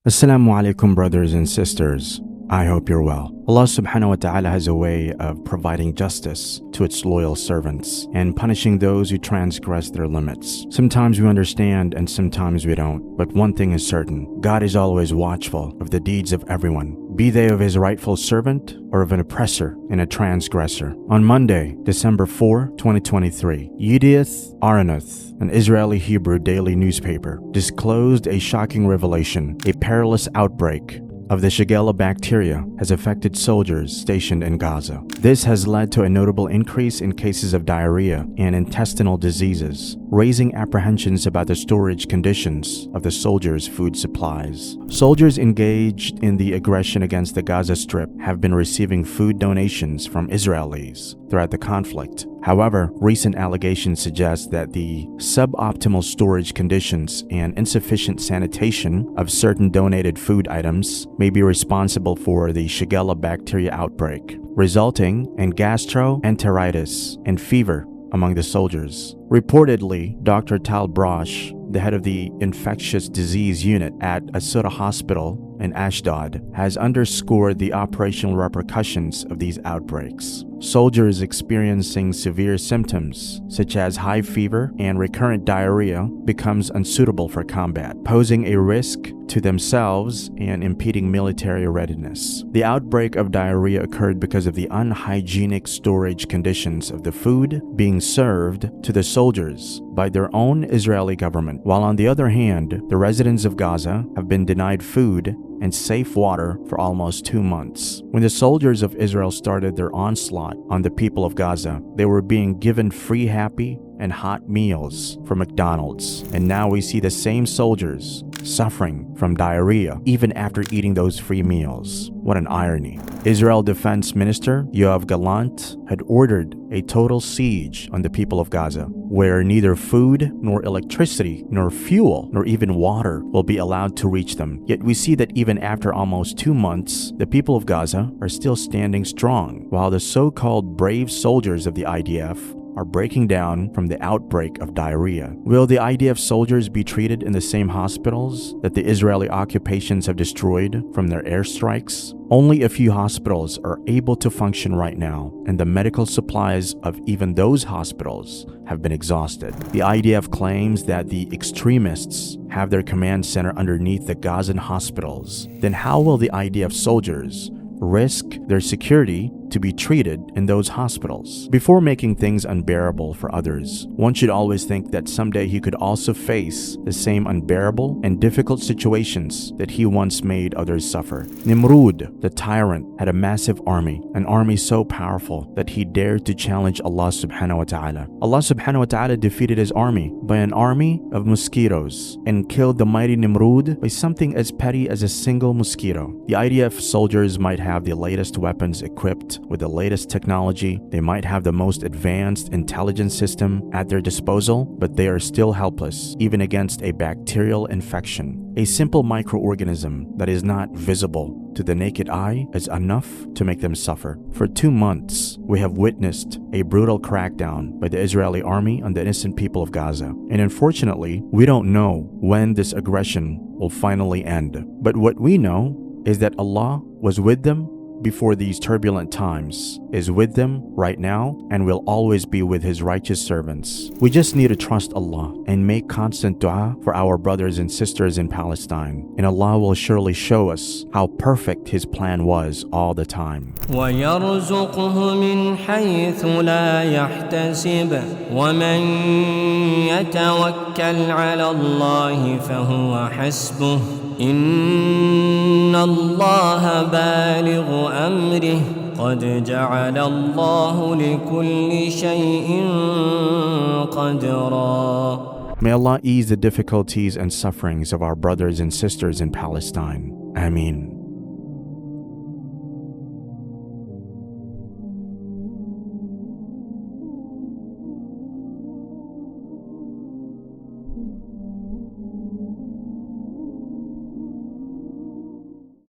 Assalamu alaikum, brothers and sisters. I hope you're well. Allah subhanahu wa ta'ala has a way of providing justice to its loyal servants and punishing those who transgress their limits. Sometimes we understand and sometimes we don't, but one thing is certain: God is always watchful of the deeds of everyone, be they of his rightful servant or of an oppressor and a transgressor. On Monday, December 4, 2023, Yedioth Ahronoth, an Israeli Hebrew daily newspaper, disclosed a shocking revelation. A perilous outbreak of the Shigella bacteria has affected soldiers stationed in Gaza. This has led to a notable increase in cases of diarrhea and intestinal diseases, raising apprehensions about the storage conditions of the soldiers' food supplies. Soldiers engaged in the aggression against the Gaza Strip have been receiving food donations from Israelis throughout the conflict. However, recent allegations suggest that the suboptimal storage conditions and insufficient sanitation of certain donated food items may be responsible for the Shigella bacteria outbreak, resulting in gastroenteritis and fever among the soldiers. Reportedly, Dr. Tal Brosh, the head of the infectious disease unit at Asura Hospital in Ashdod, has underscored the operational repercussions of these outbreaks. Soldiers experiencing severe symptoms, such as high fever and recurrent diarrhea, becomes unsuitable for combat, posing a risk to themselves and impeding military readiness. The outbreak of diarrhea occurred because of the unhygienic storage conditions of the food being served to the soldiers by their own Israeli government, while on the other hand, the residents of Gaza have been denied food and safe water for almost 2 months. When the soldiers of Israel started their onslaught on the people of Gaza, they were being given free, happy, and hot meals from McDonald's. And now we see the same soldiers suffering from diarrhea even after eating those free meals. What an irony. Israel Defense Minister Yoav Gallant had ordered a total siege on the people of Gaza, where neither food nor electricity nor fuel nor even water will be allowed to reach them. Yet we see that even after almost 2 months, the people of Gaza are still standing strong, while the so-called brave soldiers of the IDF are breaking down from the outbreak of diarrhea. Will the IDF soldiers be treated in the same hospitals that the Israeli occupations have destroyed from their airstrikes? Only a few hospitals are able to function right now, and the medical supplies of even those hospitals have been exhausted. The IDF claims that the extremists have their command center underneath the Gazan hospitals. Then how will the IDF soldiers risk their security to be treated in those hospitals? Before making things unbearable for others, one should always think that someday he could also face the same unbearable and difficult situations that he once made others suffer. Nimrud, the tyrant, had a massive army, an army so powerful that he dared to challenge Allah subhanahu wa ta'ala. Allah subhanahu wa ta'ala defeated his army by an army of mosquitoes and killed the mighty Nimrud by something as petty as a single mosquito. The IDF soldiers might have the latest weapons equipped with the latest technology, they might have the most advanced intelligence system at their disposal, but they are still helpless, even against a bacterial infection. A simple microorganism that is not visible to the naked eye is enough to make them suffer. For 2 months, we have witnessed a brutal crackdown by the Israeli army on the innocent people of Gaza. And unfortunately, we don't know when this aggression will finally end. But what we know is that Allah was with them before these turbulent times, is with them right now, and will always be with his righteous servants. We just need to trust Allah and make constant dua for our brothers and sisters in Palestine, and Allah will surely show us how perfect his plan was all the time. وَيَرْزُقْهُ مِنْ حَيْثُ لَا يَحْتَسِبُ وَمَنْ يَتَوَكَّلْ عَلَى اللَّهِ فَهُوَ حَسْبُهُ إِنَّ اللَّهَ بَالِغُ أَمْرِهِ قَدْ جَعَلَ اللَّهُ لِكُلِّ شَيْءٍ قَدْرًا. May Allah ease the difficulties and sufferings of our brothers and sisters in Palestine. Ameen.